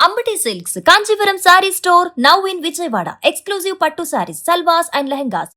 Ambati silks Kanchipuram sari store now in Vijayawada. Exclusive పట్టు saris, సల్వాస్ and lehengas.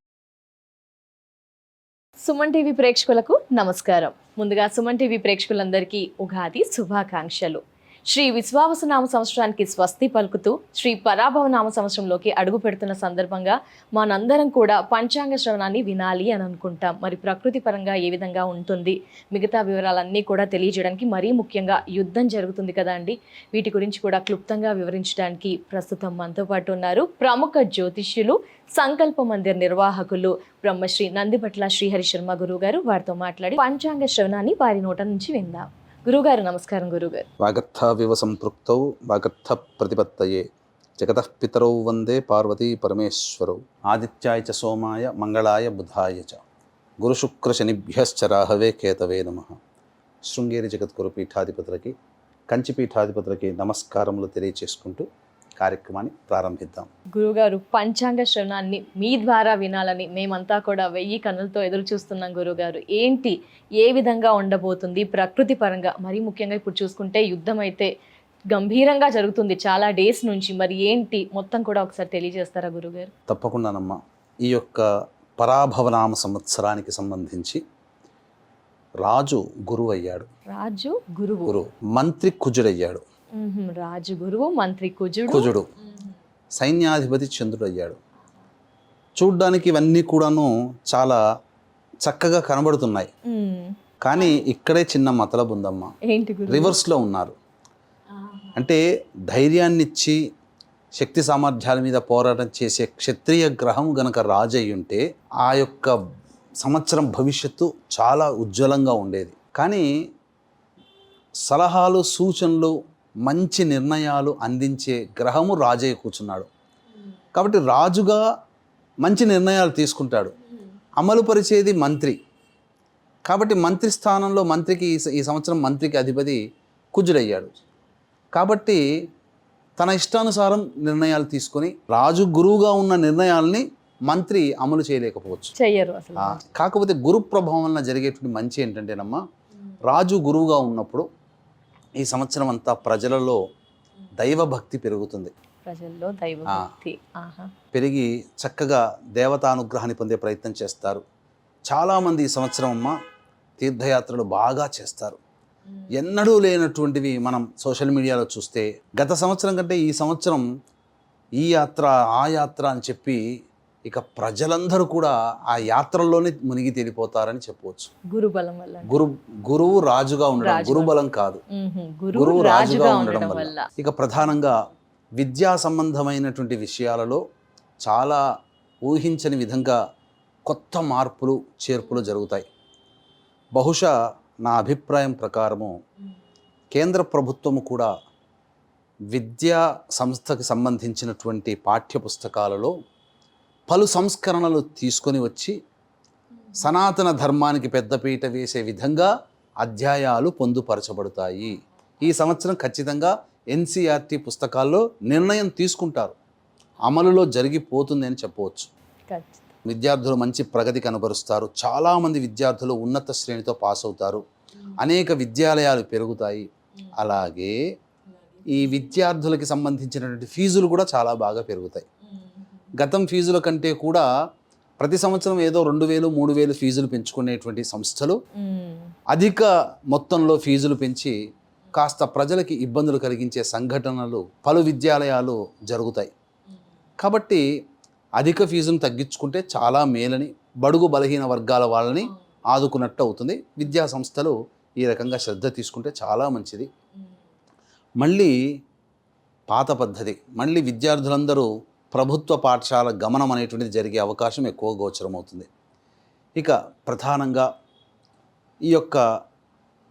Suman TV ప్రేక్షకులకు నమస్కారం. ముందుగా సుమన్ టీవీ ప్రేక్షకులందరికీ ఉగాది శుభాకాంక్షలు. శ్రీ విశ్వావసునామ సంవత్సరానికి స్వస్తి పలుకుతూ శ్రీ పరాభవనామ సంవత్సరంలోకి అడుగు పెడుతున్న సందర్భంగా మనందరం కూడా పంచాంగ శ్రవణాన్ని వినాలి అని అనుకుంటాం. మరి ప్రకృతి పరంగా ఏ విధంగా ఉంటుంది, మిగతా వివరాలన్నీ కూడా తెలియజేయడానికి, మరీ ముఖ్యంగా యుద్ధం జరుగుతుంది కదా అండి, వీటి గురించి కూడా క్లుప్తంగా వివరించడానికి ప్రస్తుతం మనతో పాటు ఉన్నారు ప్రముఖ జ్యోతిష్యులు, సంకల్ప మందిర్ నిర్వాహకులు బ్రహ్మశ్రీ నందిపట్ల శ్రీహరి శర్మ గురువు గారు. వారితో మాట్లాడి పంచాంగ శ్రవణాన్ని వారి నోట నుంచి విందాం. గురుగారు నమస్కారం. గురుగారు, వాగర్థావివ సంపృక్తౌ వాగర్థ ప్రతిపత్తయే జగతః పితరౌ వందే పార్వతీ పరమేశ్వరౌ ఆదిత్యాయ చ సోమాయ మంగళాయ బుధాయ చ గురుశుక్ర శనిభ్యశ్చ రాహవే కేతవే నమః. శృంగేరి జగద్గురు పీఠాధిపతులకి, కంచి పీఠాధిపతులకి నమస్కారములు తెలియచేసుకుంటూ కార్యక్రమాన్ని ప్రారంభిద్దాం. గురుగారు, పంచాంగ శ్రవణాన్ని మీ ద్వారా వినాలని మేమంతా కూడా 1000 కన్నులతో ఎదురు చూస్తున్నాం. గురుగారు, ఏంటి, ఏ విధంగా ఉండబోతుంది ప్రకృతి పరంగా? మరీ ముఖ్యంగా ఇప్పుడు చూసుకుంటే యుద్ధం అయితే గంభీరంగా జరుగుతుంది చాలా డేస్ నుంచి. మరి ఏంటి మొత్తం కూడా ఒకసారి తెలియజేస్తారా గురుగారు? తప్పకుండానమ్మా. ఈ యొక్క పరాభవనామ సంవత్సరానికి సంబంధించి రాజు గురువు అయ్యాడు. రాజు గురువు. గురువు మంత్రి కుజుడయ్యాడు. రాజు గురువు, మంత్రి కుజుడు, సైన్యాధిపతి చంద్రుడు అయ్యాడు. చూడ్డానికి ఇవన్నీ కూడాను చాలా చక్కగా కనబడుతున్నాయి. కానీ ఇక్కడే చిన్న మతలబు ఉందమ్మా. రివర్స్లో ఉన్నారు. అంటే ధైర్యాన్నిచ్చి శక్తి సామర్థ్యాల మీద పోరాటం చేసే క్షత్రియ గ్రహం గనక రాజు అయి ఉంటే ఆ యొక్క సంవత్సరం భవిష్యత్తు చాలా ఉజ్వలంగా ఉండేది. కానీ సలహాలు, సూచనలు, మంచి నిర్ణయాలు అందించే గ్రహము రాజయ్య కూర్చున్నాడు. కాబట్టి రాజుగా మంచి నిర్ణయాలు తీసుకుంటాడు, అమలు పరిచేది మంత్రి. కాబట్టి మంత్రి స్థానంలో మంత్రికి ఈ సంవత్సరం మంత్రికి అధిపతి కుజుడయ్యాడు. కాబట్టి తన ఇష్టానుసారం నిర్ణయాలు తీసుకొని రాజు గురువుగా ఉన్న నిర్ణయాల్ని మంత్రి అమలు చేయలేకపోవచ్చు, చెయ్యరు అసలు. కాకపోతే గురు ప్రభావం వలన జరిగేటువంటి మంచి ఏంటంటేనమ్మా, రాజు గురువుగా ఉన్నప్పుడు ఈ సంవత్సరం అంతా ప్రజలలో దైవభక్తి పెరుగుతుంది. ప్రజల్లో దైవభక్తి పెరిగి చక్కగా దేవతానుగ్రహాన్ని పొందే ప్రయత్నం చేస్తారు. చాలామంది ఈ సంవత్సరం అమ్మ తీర్థయాత్రలు బాగా చేస్తారు. ఎన్నడూ లేనటువంటివి మనం సోషల్ మీడియాలో చూస్తే, గత సంవత్సరం కంటే ఈ సంవత్సరం ఈ యాత్ర, ఆ యాత్ర అని చెప్పి ఇక ప్రజలందరూ కూడా ఆ యాత్రల్లోనే మునిగి తేలిపోతారని చెప్పవచ్చు. గురుబలం వల్ల, గురువు రాజుగా ఉండడం, గురుబలం కాదు, గురువు రాజుగా ఉండడం వల్ల. ఇక ప్రధానంగా విద్యా సంబంధమైనటువంటి విషయాలలో చాలా ఊహించని విధంగా కొత్త మార్పులు, చేర్పులు జరుగుతాయి. బహుశా నా అభిప్రాయం ప్రకారము కేంద్ర ప్రభుత్వము కూడా విద్యా సంస్థకి సంబంధించినటువంటి పాఠ్య పుస్తకాలలో పలు సంస్కరణలు తీసుకొని వచ్చి సనాతన ధర్మానికి పెద్దపీట వేసే విధంగా అధ్యాయాలు పొందుపరచబడతాయి. ఈ సంవత్సరం ఖచ్చితంగా ఎన్సీఆర్టీ పుస్తకాల్లో నిర్ణయం తీసుకుంటారు, అమలులో జరిగిపోతుంది అని చెప్పవచ్చు. విద్యార్థులు మంచి ప్రగతి కనబరుస్తారు. చాలామంది విద్యార్థులు ఉన్నత శ్రేణితో పాస్ అవుతారు. అనేక విద్యాలయాలు పెరుగుతాయి. అలాగే ఈ విద్యార్థులకి సంబంధించినటువంటి ఫీజులు కూడా చాలా బాగా పెరుగుతాయి. గతం ఫీజుల కంటే కూడా ప్రతి సంవత్సరం ఏదో 2000, 3000 ఫీజులు పెంచుకునేటువంటి సంస్థలు అధిక మొత్తంలో ఫీజులు పెంచి కాస్త ప్రజలకి ఇబ్బందులు కలిగించే సంఘటనలు పలు విద్యాలయాలు జరుగుతాయి. కాబట్టి అధిక ఫీజును తగ్గించుకుంటే చాలా మేలని, బడుగు బలహీన వర్గాల వాళ్ళని ఆదుకున్నట్టు అవుతుంది. విద్యా సంస్థలు ఈ రకంగా శ్రద్ధ తీసుకుంటే చాలా మంచిది. మళ్ళీ పాత పద్ధతి, మళ్ళీ విద్యార్థులందరూ ప్రభుత్వ పాఠశాల గమనం అనేటువంటిది జరిగే అవకాశం ఎక్కువ గోచరమవుతుంది. ఇక ప్రధానంగా ఈ యొక్క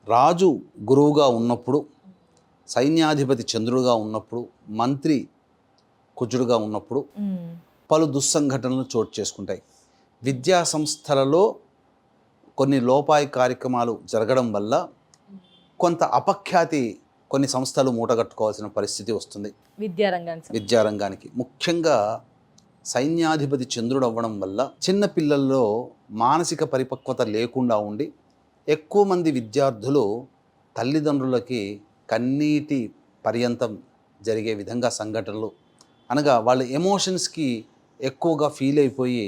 రాజు గురువుగా ఉన్నప్పుడు, సైన్యాధిపతి చంద్రుడుగా ఉన్నప్పుడు, మంత్రి కుజుడుగా ఉన్నప్పుడు పలు దుస్సంఘటనలు చోటు చేసుకుంటాయి. విద్యా సంస్థలలో కొన్ని లోపాయి కార్యక్రమాలు జరగడం వల్ల కొంత అపఖ్యాతి కొన్ని సంస్థలు మూటగట్టుకోవాల్సిన పరిస్థితి వస్తుంది విద్యారంగానికి. ముఖ్యంగా సైన్యాధిపతి చంద్రుడు అవ్వడం వల్ల చిన్న పిల్లల్లో మానసిక పరిపక్వత లేకుండా ఉండి ఎక్కువ మంది విద్యార్థులు తల్లిదండ్రులకి కన్నీటి పర్యంతం జరిగే విధంగా సంఘటనలు, అనగా వాళ్ళ ఎమోషన్స్కి ఎక్కువగా ఫీల్ అయిపోయి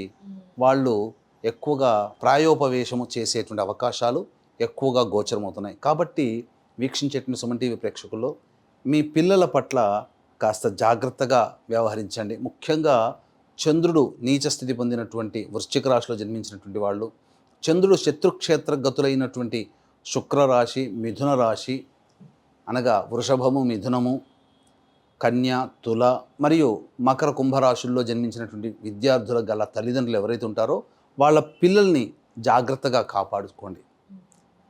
వాళ్ళు ఎక్కువగా ప్రాయోపవేశము చేసేటువంటి అవకాశాలు ఎక్కువగా గోచరమవుతున్నాయి. కాబట్టి వీక్షించేటువంటి సుమన్ టీవీ ప్రేక్షకుల్లో మీ పిల్లల పట్ల కాస్త జాగ్రత్తగా వ్యవహరించండి. ముఖ్యంగా చంద్రుడు నీచ స్థితి పొందినటువంటి వృశ్చిక రాశిలో జన్మించినటువంటి వాళ్ళు, చంద్రుడు శత్రుక్షేత్ర గతులైనటువంటి శుక్రరాశి, మిథున రాశి అనగా వృషభము, మిథునము, కన్య, తుల మరియు మకర కుంభరాశుల్లో జన్మించినటువంటి విద్యార్థుల గల తల్లిదండ్రులు ఎవరైతే ఉంటారో వాళ్ళ పిల్లల్ని జాగ్రత్తగా కాపాడుకోండి.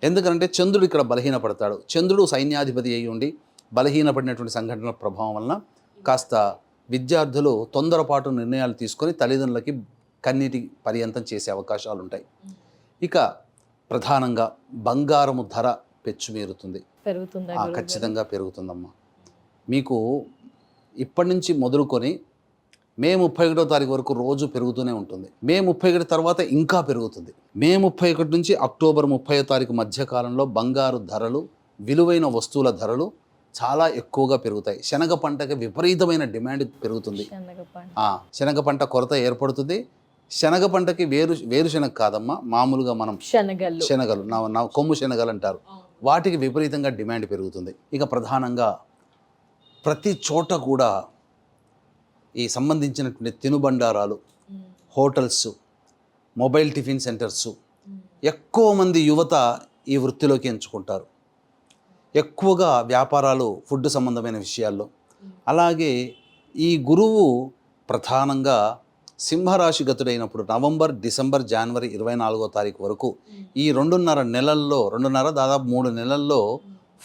ఎందుకంటే చంద్రుడు ఇక్కడ బలహీనపడతాడు. చంద్రుడు సైన్యాధిపతి అయి ఉండి బలహీనపడినటువంటి సంఘటనల ప్రభావం వలన కాస్త విద్యార్థులు తొందరపాటు నిర్ణయాలు తీసుకొని తల్లిదండ్రులకి కన్నీటి పర్యంతం చేసే అవకాశాలు ఉంటాయి. ఇక ప్రధానంగా బంగారము ధర పెచ్చుమీరుతుంది. ఖచ్చితంగా పెరుగుతుందమ్మా. మీకు ఇప్పటి నుంచి మొదలుకొని మే 31వ తారీఖు వరకు రోజు పెరుగుతూనే ఉంటుంది. మే 31 తర్వాత ఇంకా పెరుగుతుంది. మే 31 నుంచి అక్టోబర్ 30వ తారీఖు మధ్య కాలంలో బంగారు ధరలు, విలువైన వస్తువుల ధరలు చాలా ఎక్కువగా పెరుగుతాయి. శనగ పంటకి విపరీతమైన డిమాండ్ పెరుగుతుంది. శనగ పంట కొరత ఏర్పడుతుంది. శనగ పంటకి వేరుశనగ కాదమ్మా, మామూలుగా మనం శనగలు నా కొమ్ము శనగలు అంటారు, వాటికి విపరీతంగా డిమాండ్ పెరుగుతుంది. ఇక ప్రధానంగా ప్రతి చోట కూడా ఈ సంబంధించినటువంటి తినుబండారాలు, హోటల్స్, మొబైల్ టిఫిన్ సెంటర్స్, ఎక్కువ మంది యువత ఈ వృత్తిలోకి ఎంచుకుంటారు. ఎక్కువగా వ్యాపారాలు ఫుడ్ సంబంధమైన విషయాల్లో. అలాగే ఈ గురువు ప్రధానంగా సింహరాశి గతుడైనప్పుడు నవంబర్, డిసెంబర్, జనవరి 24వ తారీఖు వరకు ఈ 2.5 దాదాపు 3 నెలల్లో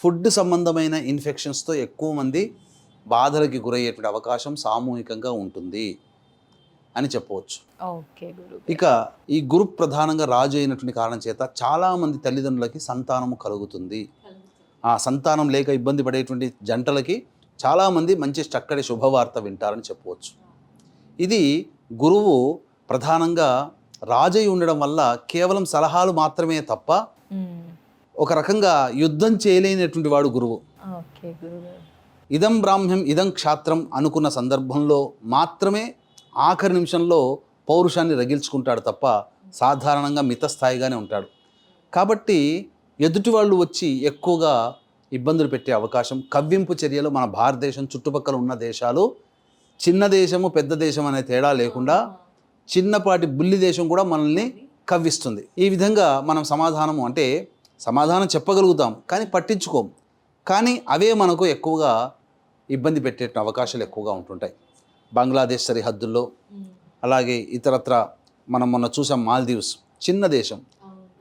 ఫుడ్ సంబంధమైన ఇన్ఫెక్షన్స్తో ఎక్కువ మంది బాధలకి గురయ్యేటువంటి అవకాశం సామూహికంగా ఉంటుంది అని చెప్పవచ్చు. ఇక ఈ గురు ప్రధానంగా రాజు అయినటువంటి కారణం చేత చాలామంది తల్లిదండ్రులకి సంతానము కలుగుతుంది. ఆ సంతానం లేక ఇబ్బంది పడేటువంటి జంటలకి చాలామంది మంచి చక్కటి శుభవార్త వింటారని చెప్పవచ్చు. ఇది గురువు ప్రధానంగా రాజై ఉండడం వల్ల కేవలం సలహాలు మాత్రమే తప్ప ఒక రకంగా యుద్ధం చేయలేనటువంటి వాడు గురువు. ఇదం బ్రాహ్మ్యం ఇదం క్షాత్రం అనుకున్న సందర్భంలో మాత్రమే ఆఖరి నిమిషంలో పౌరుషాన్ని రగిల్చుకుంటాడు తప్ప సాధారణంగా మితస్థాయిగానే ఉంటాడు. కాబట్టి ఎదుటి వాళ్ళు వచ్చి ఎక్కువగా ఇబ్బందులు పెట్టే అవకాశం, కవ్వింపు చర్యలు మన భారతదేశం చుట్టుపక్కల ఉన్న దేశాలు, చిన్న దేశము పెద్ద దేశం అనే తేడా లేకుండా చిన్నపాటి బుల్లి దేశం కూడా మనల్ని కవ్విస్తుంది. ఈ విధంగా మనం సమాధానం చెప్పగలుగుతాం కానీ పట్టించుకోం. కానీ అవే మనకు ఎక్కువగా ఇబ్బంది పెట్టే అవకాశాలు ఎక్కువగా ఉంటుంటాయి. బంగ్లాదేశ్ సరిహద్దుల్లో, అలాగే ఇతరత్ర మనం మొన్న చూసాం మాల్దీవ్స్, చిన్న దేశం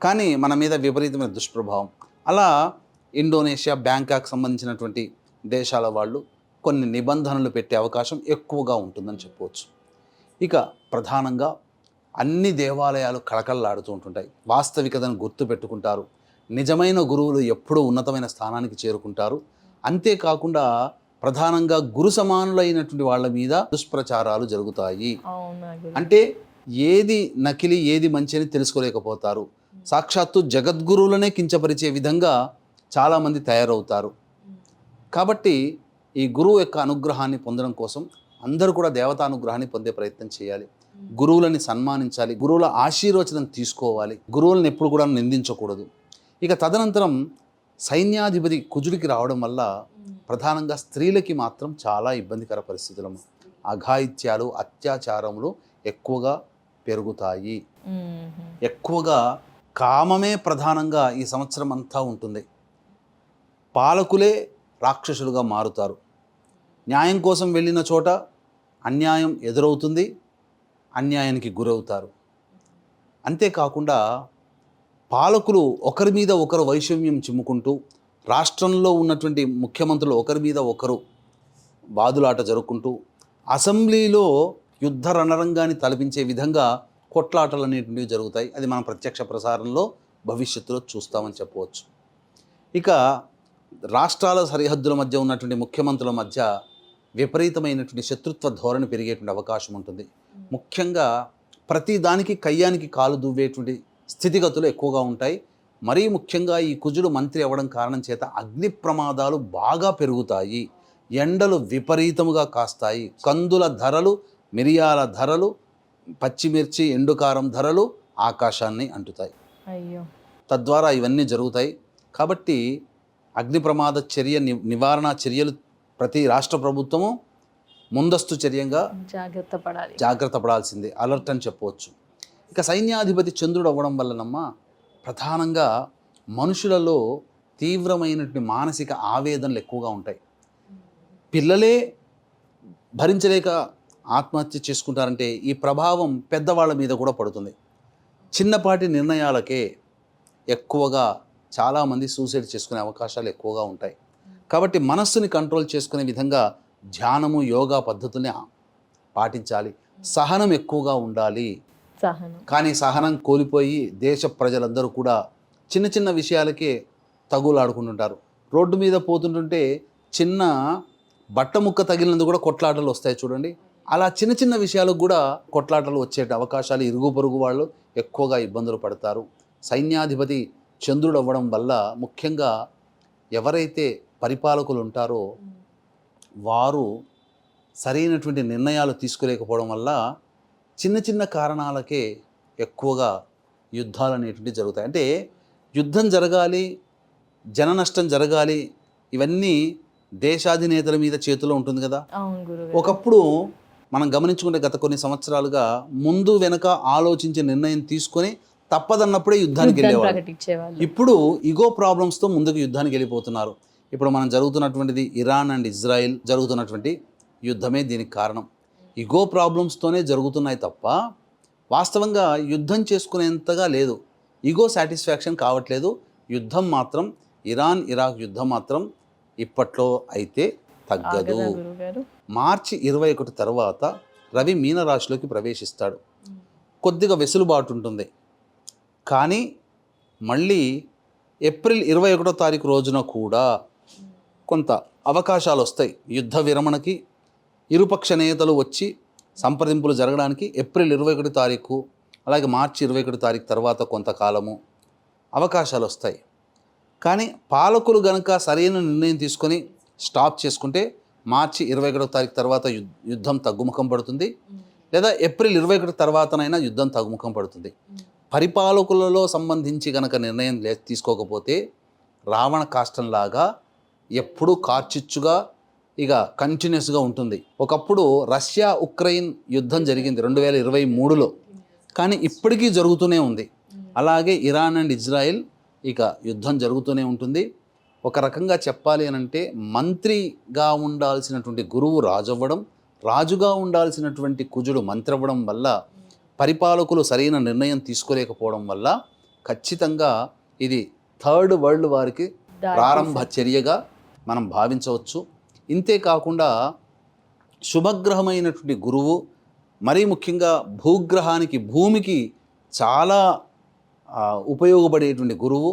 కానీ మన మీద విపరీతమైన దుష్ప్రభావం. అలా ఇండోనేషియా, బ్యాంకాక్ సంబంధించినటువంటి దేశాల వాళ్ళు కొన్ని నిబంధనలు పెట్టే అవకాశం ఎక్కువగా ఉంటుందని చెప్పవచ్చు. ఇక ప్రధానంగా అన్ని దేవాలయాలు కళకళలాడుతూ ఉంటుంటాయి. వాస్తవికతను గుర్తు పెట్టుకుంటారు. నిజమైన గురువులు ఎప్పుడూ ఉన్నతమైన స్థానానికి చేరుకుంటారు. అంతేకాకుండా ప్రధానంగా గురు సమానులైనటువంటి వాళ్ళ మీద దుష్ప్రచారాలు జరుగుతాయి. అంటే ఏది నకిలీ ఏది మంచి అని తెలుసుకోలేకపోతారు. సాక్షాత్తు జగద్గురువులనే కించపరిచే విధంగా చాలామంది తయారవుతారు. కాబట్టి ఈ గురువు యొక్క అనుగ్రహాన్ని పొందడం కోసం అందరూ కూడా దేవతానుగ్రహాన్ని పొందే ప్రయత్నం చేయాలి. గురువులని సన్మానించాలి, గురువుల ఆశీర్వచనం తీసుకోవాలి, గురువులను ఎప్పుడు కూడా నిందించకూడదు. ఇక తదనంతరం సైన్యాధిపతి కుజుడికి రావడం వల్ల ప్రధానంగా స్త్రీలకి మాత్రం చాలా ఇబ్బందికర పరిస్థితులు, అఘాయిత్యాలు, అత్యాచారములు ఎక్కువగా పెరుగుతాయి. ఎక్కువగా కామమే ప్రధానంగా ఈ సంవత్సరం అంతా ఉంటుంది. పాలకులే రాక్షసులుగా మారుతారు. న్యాయం కోసం వెళ్ళిన చోట అన్యాయం ఎదురవుతుంది, అన్యాయానికి గురవుతారు. అంతేకాకుండా పాలకులు ఒకరి మీద ఒకరు వైషమ్యం చిమ్ముకుంటూ, రాష్ట్రంలో ఉన్నటువంటి ముఖ్యమంత్రులు ఒకరి మీద ఒకరు బాదులాట జరుపుకుంటూ, అసెంబ్లీలో యుద్ధ రణరంగాన్ని తలపించే విధంగా కొట్లాటలు అనేటువంటివి జరుగుతాయి. అది మనం ప్రత్యక్ష ప్రసారంలో భవిష్యత్తులో చూస్తామని చెప్పవచ్చు. ఇక రాష్ట్రాల సరిహద్దుల మధ్య ఉన్నటువంటి ముఖ్యమంత్రుల మధ్య విపరీతమైనటువంటి శత్రుత్వ ధోరణి పెరిగేటువంటి అవకాశం ఉంటుంది. ముఖ్యంగా ప్రతి దానికి కయ్యానికి కాలు దువ్వేటువంటి స్థితిగతులు ఎక్కువగా ఉంటాయి. మరీ ముఖ్యంగా ఈ కుజుడు మంత్రి అవ్వడం కారణం చేత అగ్ని ప్రమాదాలు బాగా పెరుగుతాయి. ఎండలు విపరీతముగా కాస్తాయి. కందుల ధరలు, మిరియాల ధరలు, పచ్చిమిర్చి, ఎండుకారం ధరలు ఆకాశాన్ని అంటుతాయి. అయ్యో. తద్వారా ఇవన్నీ జరుగుతాయి. కాబట్టి అగ్ని ప్రమాద చర్య నివారణ చర్యలు ప్రతి రాష్ట్ర ప్రభుత్వము ముందస్తు చర్యంగా జాగ్రత్త పడాల్సిందే, అలర్ట్ అని చెప్పవచ్చు. ఇక సైన్యాధిపతి చంద్రుడు అవ్వడం వల్లనమ్మా ప్రధానంగా మనుషులలో తీవ్రమైనటువంటి మానసిక ఆవేదనలు ఎక్కువగా ఉంటాయి. పిల్లలే భరించలేక ఆత్మహత్య చేసుకుంటారంటే ఈ ప్రభావం పెద్దవాళ్ళ మీద కూడా పడుతుంది. చిన్నపాటి నిర్ణయాలకే ఎక్కువగా చాలామంది సూసైడ్ చేసుకునే అవకాశాలు ఎక్కువగా ఉంటాయి. కాబట్టి మనస్సుని కంట్రోల్ చేసుకునే విధంగా ధ్యానము, యోగా పద్ధతుల్ని పాటించాలి. సహనం ఎక్కువగా ఉండాలి. కానీ సహనం కోల్పోయి దేశ ప్రజలందరూ కూడా చిన్న చిన్న విషయాలకే తగులాడుకుంటుంటారు. రోడ్డు మీద పోతుంటుంటే చిన్న బట్ట ముక్క తగిలినందుకు కూడా కొట్లాటలు వస్తాయి చూడండి. అలా చిన్న చిన్న విషయాలకు కూడా కొట్లాటలు వచ్చే అవకాశాలు ఇరుగు పొరుగు వాళ్ళు ఎక్కువగా ఇబ్బందులు పడతారు. సైన్యాధిపతి చంద్రుడు అవ్వడం వల్ల ముఖ్యంగా ఎవరైతే పరిపాలకులు ఉంటారో వారు సరైనటువంటి నిర్ణయాలు తీసుకోలేకపోవడం వల్ల చిన్న చిన్న కారణాలకే ఎక్కువగా యుద్ధాలు అనేటువంటివి జరుగుతాయి. అంటే యుద్ధం జరగాలి, జన నష్టం జరగాలి, ఇవన్నీ దేశాధినేతల మీద చేతిలో ఉంటుంది కదా. ఒకప్పుడు మనం గమనించుకుంటే గత కొన్ని సంవత్సరాలుగా ముందు వెనక ఆలోచించి నిర్ణయం తీసుకొని తప్పదన్నప్పుడే యుద్ధానికి వెళ్ళేవాళ్ళు. ఇప్పుడు ఇగో ప్రాబ్లమ్స్తో ముందుకు యుద్ధానికి వెళ్ళిపోతున్నారు. ఇప్పుడు మనం జరుగుతున్నటువంటిది ఇరాన్ అండ్ ఇజ్రాయిల్ జరుగుతున్నటువంటి యుద్ధమే దీనికి కారణం. ఇగో ప్రాబ్లమ్స్తోనే జరుగుతున్నాయి తప్ప వాస్తవంగా యుద్ధం చేసుకునేంతగా లేదు. ఇగో సాటిస్ఫాక్షన్ కావట్లేదు. యుద్ధం మాత్రం ఇరాన్ ఇరాక్ యుద్ధం మాత్రం ఇప్పట్లో అయితే తగ్గదు. మార్చి 21 తర్వాత రవి మీనరాశిలోకి ప్రవేశిస్తాడు. కొద్దిగా వెసులుబాటు ఉంటుంది. కానీ మళ్ళీ ఏప్రిల్ 21వ తారీఖు రోజున కూడా కొంత అవకాశాలు వస్తాయి. యుద్ధ విరమణకి ఇరుపక్ష నేతలు వచ్చి సంప్రదింపులు జరగడానికి ఏప్రిల్ 21 తారీఖు అలాగే మార్చి 21 తారీఖు తర్వాత కొంతకాలము అవకాశాలు వస్తాయి. కానీ పాలకులు గనక సరైన నిర్ణయం తీసుకొని స్టాప్ చేసుకుంటే మార్చి 21 తారీఖు తర్వాత యుద్ధం తగ్గుముఖం పడుతుంది. లేదా ఏప్రిల్ 21 తర్వాతనైనా యుద్ధం తగ్గుముఖం పడుతుంది. పరిపాలకులలో సంబంధించి గనక నిర్ణయం తీసుకోకపోతే రావణ కాష్టంలాగా ఎప్పుడూ కార్చిచ్చుగా ఇక కంటిన్యూస్గా ఉంటుంది. ఒకప్పుడు రష్యా ఉక్రెయిన్ యుద్ధం జరిగింది 2023లో, కానీ ఇప్పటికీ జరుగుతూనే ఉంది. అలాగే ఇరాన్ అండ్ ఇజ్రాయిల్ ఇక యుద్ధం జరుగుతూనే ఉంటుంది. ఒక రకంగా చెప్పాలి అనంటే మంత్రిగా ఉండాల్సినటువంటి గురువు రాజవ్వడం, రాజుగా ఉండాల్సినటువంటి కుజుడు మంత్రి అవ్వడం వల్ల పరిపాలకులు సరైన నిర్ణయం తీసుకోలేకపోవడం వల్ల ఖచ్చితంగా ఇది థర్డ్ వరల్డ్ వారికి ప్రారంభ చర్యగా మనం భావించవచ్చు. ఇంతే కాకుండా శుభగ్రహమైనటువంటి గురువు, మరీ ముఖ్యంగా భూగ్రహానికి భూమికి చాలా ఉపయోగపడేటువంటి గురువు,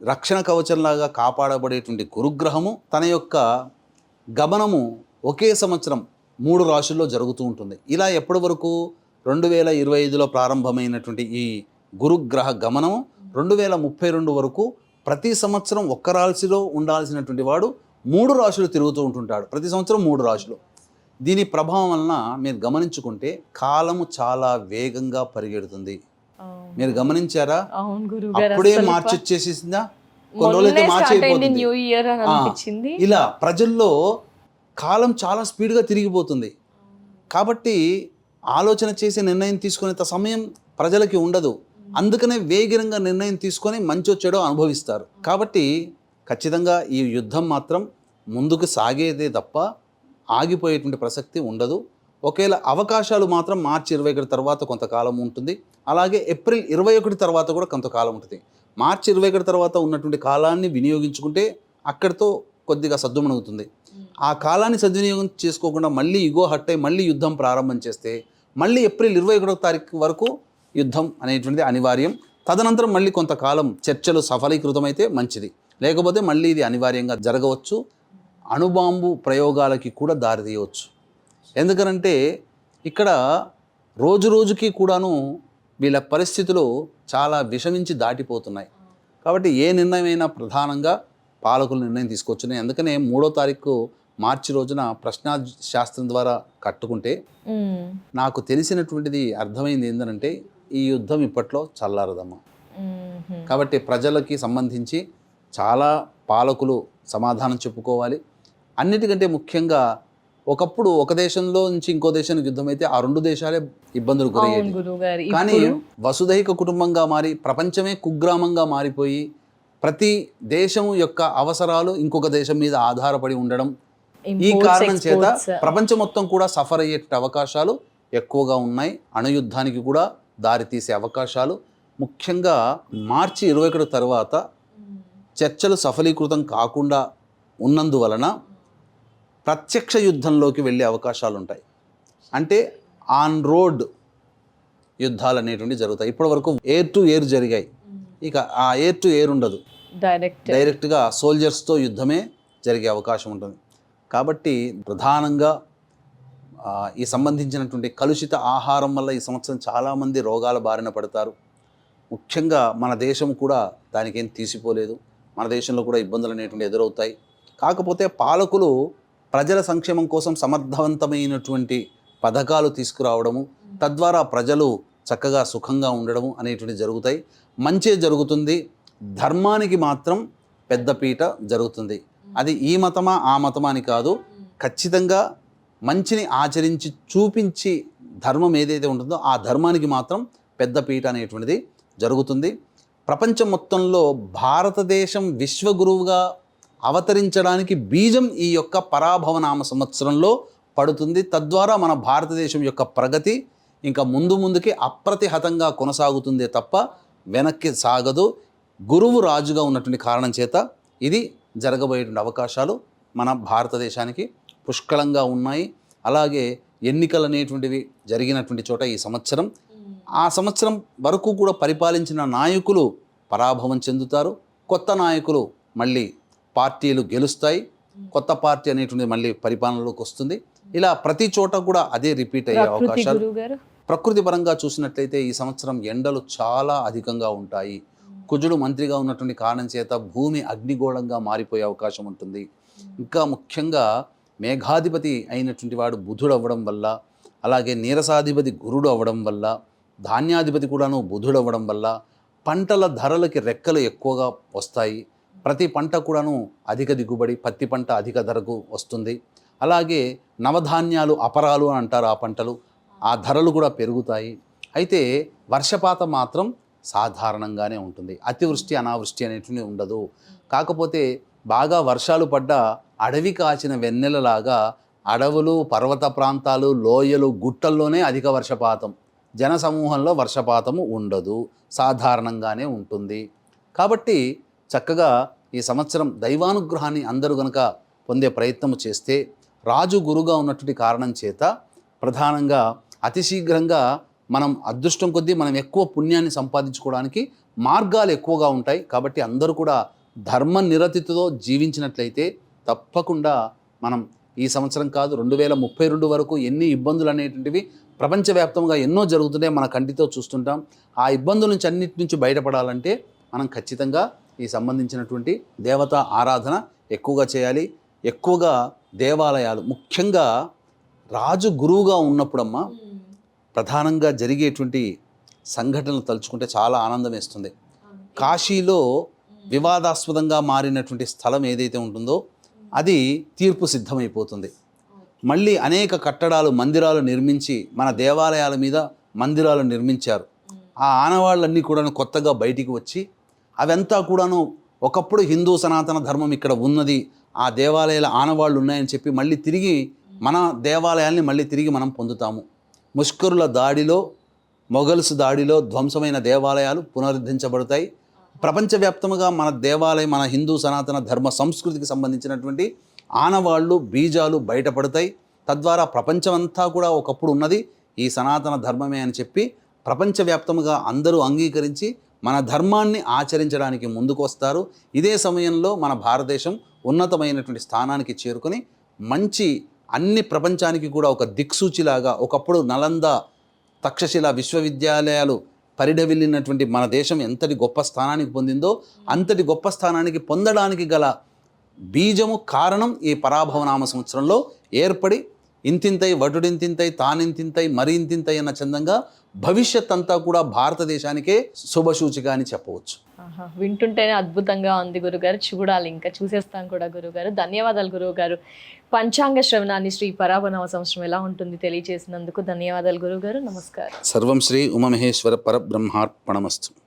రక్షణ కవచంలాగా కాపాడబడేటువంటి గురుగ్రహము తన యొక్క గమనము ఒకే సంవత్సరం 3 రాశుల్లో జరుగుతూ ఉంటుంది. ఇలా ఎప్పటి వరకు 2025లో ప్రారంభమైనటువంటి ఈ గురుగ్రహ గమనము 2032 వరకు ప్రతి సంవత్సరం ఒక్క రాశిలో ఉండాల్సినటువంటి వాడు 3 రాశులు తిరుగుతూ ఉంటుంటాడు. ప్రతి సంవత్సరం 3 రాశులు. దీని ప్రభావం వలన మీరు గమనించుకుంటే కాలము చాలా వేగంగా పరిగెడుతుంది. మీరు గమనించారా? అప్పుడే మార్చి వచ్చేసిందా, కొన్ని రోజులైతే మార్చి అయిపోతుంది. ఇలా ప్రజల్లో కాలం చాలా స్పీడ్గా తిరిగిపోతుంది. కాబట్టి ఆలోచన చేసి నిర్ణయం తీసుకునేంత సమయం ప్రజలకి ఉండదు. అందుకనే వేగంగా నిర్ణయం తీసుకొని మంచో చెడో అనుభవిస్తారు. కాబట్టి ఖచ్చితంగా ఈ యుద్ధం మాత్రం ముందుకు సాగేదే తప్ప ఆగిపోయేటువంటి ప్రసక్తి ఉండదు. ఒకవేళ అవకాశాలు మాత్రం మార్చి 21 తర్వాత కొంతకాలం ఉంటుంది. అలాగే ఏప్రిల్ 21 తర్వాత కూడా కొంతకాలం ఉంటుంది. మార్చి 21 తర్వాత ఉన్నటువంటి కాలాన్ని వినియోగించుకుంటే అక్కడితో కొద్దిగా సద్దుమణుగుతుంది. ఆ కాలాన్ని సద్వినియోగం చేసుకోకుండా మళ్ళీ ఇగో హట్ అయి మళ్ళీ యుద్ధం ప్రారంభం చేస్తే మళ్ళీ ఏప్రిల్ 21 తారీఖు వరకు యుద్ధం అనేటువంటిది అనివార్యం. తదనంతరం మళ్ళీ కొంతకాలం చర్చలు సఫలీకృతమైతే మంచిది, లేకపోతే మళ్ళీ ఇది అనివార్యంగా జరగవచ్చు. అణుబాంబు ప్రయోగాలకి కూడా దారితీయవచ్చు. ఎందుకనంటే ఇక్కడ రోజు రోజుకి కూడాను వీళ్ళ పరిస్థితులు చాలా విషమించి దాటిపోతున్నాయి. కాబట్టి ఏ నిర్ణయమైనా ప్రధానంగా పాలకులు నిర్ణయం తీసుకోవచ్చు. అందుకనే 3వ తారీఖు మార్చి రోజున ప్రశ్నా శాస్త్రం ద్వారా కట్టుకుంటే నాకు తెలిసినటువంటిది అర్థమైంది ఏంటంటే ఈ యుద్ధం ఇప్పట్లో చల్లారదమ్మా. కాబట్టి ప్రజలకి సంబంధించి చాలా పాలకులు సమాధానం చెప్పుకోవాలి. అన్నిటికంటే ముఖ్యంగా ఒకప్పుడు ఒక దేశంలో నుంచి ఇంకో దేశానికి యుద్ధం అయితే ఆ రెండు దేశాలే ఇబ్బందులు గురయ్యేది. కానీ వసుదైక కుటుంబంగా మారి ప్రపంచమే కుగ్రామంగా మారిపోయి ప్రతి దేశం యొక్క అవసరాలు ఇంకొక దేశం మీద ఆధారపడి ఉండడం, ఈ కారణం చేత ప్రపంచం మొత్తం కూడా సఫర్ అయ్యే అవకాశాలు ఎక్కువగా ఉన్నాయి. అణుయుద్ధానికి కూడా దారితీసే అవకాశాలు ముఖ్యంగా మార్చి 21 తర్వాత చర్చలు సఫలీకృతం కాకుండా ఉన్నందువలన ప్రత్యక్ష యుద్ధంలోకి వెళ్ళే అవకాశాలు ఉంటాయి. అంటే ఆన్ రోడ్ యుద్ధాలు అనేటువంటి జరుగుతాయి. ఇప్పటి వరకు ఎయిర్ టు ఎయిర్ జరిగాయి, ఇక ఆ ఎయిర్ టు ఎయిర్ ఉండదు, డైరెక్ట్గా సోల్జర్స్తో యుద్ధమే జరిగే అవకాశం ఉంటుంది. కాబట్టి ప్రధానంగా ఈ సంబంధించినటువంటి కలుషిత ఆహారం వల్ల ఈ సంవత్సరం చాలామంది రోగాల బారిన పడతారు. ముఖ్యంగా మన దేశం కూడా దానికి ఏం తీసిపోలేదు. మన దేశంలో కూడా ఇబ్బందులు అనేటువంటి ఎదురవుతాయి. కాకపోతే పాలకులు ప్రజల సంక్షేమం కోసం సమర్థవంతమైనటువంటి పథకాలు తీసుకురావడము, తద్వారా ప్రజలు చక్కగా సుఖంగా ఉండడము అనేటువంటి జరుగుతాయి. మంచే జరుగుతుంది. ధర్మానికి మాత్రం పెద్దపీట జరుగుతుంది. అది ఈ మతమా ఆ మతమా అని కాదు, ఖచ్చితంగా మంచిని ఆచరించి చూపించి ధర్మం ఏదైతే ఉంటుందో ఆ ధర్మానికి మాత్రం పెద్దపీట అనేటువంటిది జరుగుతుంది. ప్రపంచం మొత్తంలో భారతదేశం విశ్వగురువుగా అవతరించడానికి బీజం ఈ యొక్క పరాభవనామ సంవత్సరంలో పడుతుంది. తద్వారా మన భారతదేశం యొక్క ప్రగతి ఇంకా ముందుకి అప్రతిహతంగా కొనసాగుతుందే తప్ప వెనక్కి సాగదు. గురువు రాజుగా ఉన్నటువంటి కారణం చేత ఇది జరగబోయేటువంటి అవకాశాలు మన భారతదేశానికి పుష్కలంగా ఉన్నాయి. అలాగే ఎన్నికలు అనేటువంటివి జరిగినటువంటి చోట ఈ సంవత్సరం, ఆ సంవత్సరం వరకు కూడా పరిపాలించిన నాయకులు పరాభవం చెందుతారు. కొత్త నాయకులు మళ్ళీ పార్టీలు గెలుస్తాయి. కొత్త పార్టీ అనేటువంటిది మళ్ళీ పరిపాలనలోకి వస్తుంది. ఇలా ప్రతి చోట కూడా అదే రిపీట్ అయ్యే అవకాశాలు. ప్రకృతి పరంగా చూసినట్లయితే ఈ సంవత్సరం ఎండలు చాలా అధికంగా ఉంటాయి. కుజుడు మంత్రిగా ఉన్నటువంటి కారణం చేత భూమి అగ్నిగోళంగా మారిపోయే అవకాశం ఉంటుంది. ఇంకా ముఖ్యంగా మేఘాధిపతి అయినటువంటి వాడు బుధుడు అవ్వడం వల్ల, అలాగే నీరసాధిపతి గురుడు అవ్వడం వల్ల, ధాన్యాధిపతి కూడాను బుధుడు అవ్వడం వల్ల పంటల ధరలకి రెక్కలు ఎక్కువగా వస్తాయి. ప్రతి పంట కూడాను అధిక దిగుబడి, పత్తి పంట అధిక ధరకు వస్తుంది. అలాగే నవధాన్యాలు అపరాలు అని అంటారు ఆ పంటలు, ఆ ధరలు కూడా పెరుగుతాయి. అయితే వర్షపాతం మాత్రం సాధారణంగానే ఉంటుంది. అతివృష్టి అనావృష్టి అనేటువంటిది ఉండదు. కాకపోతే బాగా వర్షాలు పడ్డా అడవి కాచిన వెన్నెలలాగా అడవులు, పర్వత ప్రాంతాలు, లోయలు, గుట్టల్లోనే అధిక వర్షపాతం, జనసమూహంలో వర్షపాతము ఉండదు, సాధారణంగానే ఉంటుంది. కాబట్టి చక్కగా ఈ సంవత్సరం దైవానుగ్రహాన్ని అందరూ గనక పొందే ప్రయత్నం చేస్తే, రాజు గురుగా ఉన్నటువంటి కారణం చేత ప్రధానంగా అతి శీఘ్రంగా మనం అదృష్టం కొద్దీ మనం ఎక్కువ పుణ్యాన్ని సంపాదించుకోవడానికి మార్గాలు ఎక్కువగా ఉంటాయి. కాబట్టి అందరూ కూడా ధర్మ నిరతితో జీవించినట్లయితే తప్పకుండా మనం ఈ సంవత్సరం కాదు 2032 వరకు ఎన్ని ఇబ్బందులు అనేటువంటివి ప్రపంచవ్యాప్తంగా ఎన్నో జరుగుతున్నాయి, మన కంటితో చూస్తుంటాం. ఆ ఇబ్బందుల నుంచి అన్నిటి నుంచి బయటపడాలంటే మనం ఖచ్చితంగా ఈ సంబంధించినటువంటి దేవతా ఆరాధన ఎక్కువగా చేయాలి. ఎక్కువగా దేవాలయాలు, ముఖ్యంగా రాజు గురువుగా ఉన్నప్పుడమ్మా ప్రధానంగా జరిగేటువంటి సంఘటనలు తలుచుకుంటే చాలా ఆనందం వేస్తుంది. కాశీలో వివాదాస్పదంగా మారినటువంటి స్థలం ఏదైతే ఉంటుందో అది తీర్పు సిద్ధమైపోతుంది. మళ్ళీ అనేక కట్టడాలు, మందిరాలు నిర్మించి మన దేవాలయాల మీద మందిరాలు నిర్మించారు. ఆ ఆనవాళ్ళన్నీ కూడా కొత్తగా బయటికి వచ్చి అవంతా కూడాను ఒకప్పుడు హిందూ సనాతన ధర్మం ఇక్కడ ఉన్నది, ఆ దేవాలయాల ఆనవాళ్ళు ఉన్నాయని చెప్పి మళ్ళీ తిరిగి మన దేవాలయాల్ని మళ్ళీ తిరిగి మనం పొందుతాము. ముష్కరుల దాడిలో, మొఘల్స్ దాడిలో ధ్వంసమైన దేవాలయాలు పునరుద్ధరించబడతాయి. ప్రపంచవ్యాప్తంగా మన దేవాలయం, మన హిందూ సనాతన ధర్మ సంస్కృతికి సంబంధించినటువంటి ఆనవాళ్ళు, బీజాలు బయటపడతాయి. తద్వారా ప్రపంచమంతా కూడా ఒకప్పుడు ఉన్నది ఈ సనాతన ధర్మమే అని చెప్పి ప్రపంచవ్యాప్తంగా అందరూ అంగీకరించి మన ధర్మాన్ని ఆచరించడానికి ముందుకు వస్తారు. ఇదే సమయంలో మన భారతదేశం ఉన్నతమైనటువంటి స్థానానికి చేరుకొని మంచి అన్ని ప్రపంచానికి కూడా ఒక దిక్సూచిలాగా, ఒకప్పుడు నలంద, తక్షశిల విశ్వవిద్యాలయాలు పరిఢవిల్లినటువంటి మన దేశం ఎంతటి గొప్ప స్థానానికి పొందిందో అంతటి గొప్ప స్థానానికి పొందడానికి గల బీజము కారణం ఈ పరాభవనామ సంవత్సరంలో ఏర్పడి ఇంతింతై వటుడింతింతై తానింతింతై మరింతింతై అన్న చందంగా భవిష్యత్ అంతా కూడా భారతదేశానికే శుభసూచిక అని చెప్పవచ్చు. వింటుంటేనే అద్భుతంగా ఉంది గురుగారు. చూడాలి, ఇంకా చూసేస్తాం కూడా గురుగారు. ధన్యవాదాలు గురువుగారు. పంచాంగ శ్రవణాన్ని శ్రీ పరాభవనామ సంవత్సరం ఎలా ఉంటుంది తెలియజేసినందుకు ధన్యవాదాలు గురువుగారు. నమస్కారం. సర్వం శ్రీ ఉమామహేశ్వర పరబ్రహ్మార్పణమస్తు.